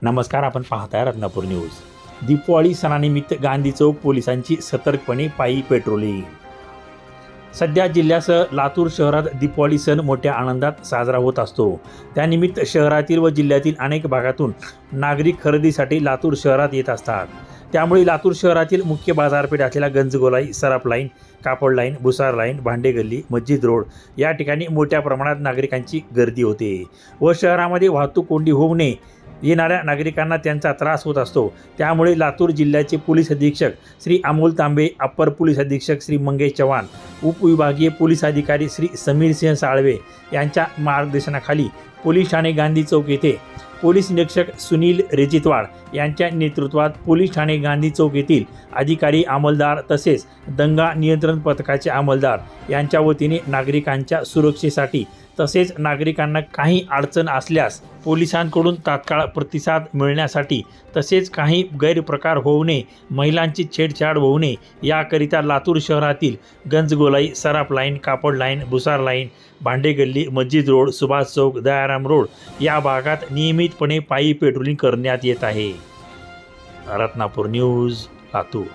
नमस्कार, आपण पाहताय रत्नापूर न्यूज। दीपावली सणानिमित्त गांधी चौक पोलिसांची सतर्कपणे पायी पेट्रोलिंग। सध्या जिल्ह्यासह लातूर शहरात दीपावली सण मोठ्या आनंदात साजरा होत असतो। त्यानिमित्त शहरातील व जिल्ह्यातील अनेक भागातून नागरिक खरेदीसाठी लातूर शहरात येत असतात। त्यामुळे लातूर शहरातील मुख्य बाजारपेठ असलेल्या गंजगोलाई, सराफ लाईन, कापड लाईन, भुसार लाईन, भांडे गल्ली, मस्जिद रोड या ठिकाणी मोठ्या प्रमाणात नागरिकांची गर्दी होते व शहरामध्ये वाहतूक कोंडी होऊ नये, येणाऱ्या नागरिकांना त्यांचा त्रास होत असतो। त्यामुळे लातूर जिल्ह्याचे पोलीस अधीक्षक श्री अमोल तांबे, अप्पर पोलीस अधीक्षक श्री मंगेश चव्हाण, उपविभागीय पोलीस अधिकारी श्री समीर सिंह साळवे यांच्या मार्गदर्शनाखाली पोलीस ठाणे गांधी चौक येथे पोलीस निरीक्षक सुनील रेजितवाड यांच्या नेतृत्वात पोलीस ठाणे गांधी चौक येथील अधिकारी, अंमलदार तसेच दंगा नियंत्रण पथकाचे अंमलदार यांच्या वतीने नागरिकांच्या सुरक्षेसाठी तसेच नागरिकांना काही अडचण असल्यास पोलिसांकडून तात्काळ प्रतिसाद मिळण्यासाठी तसेच काही गैरप्रकार होऊ नये, महिलांची छेडछाड होऊ नये याकरिता लातूर शहरातील गंजगोलाई, सराफ लाईन, कापड लाईन, भुसार लाईन, भांडे गल्ली, मस्जिद रोड, सुभाष चौक, दयाराम रोड या भागात नियमितपणे पायी पेट्रोलिंग करण्यात येत आहे। रत्नापूर न्यूज, लातूर।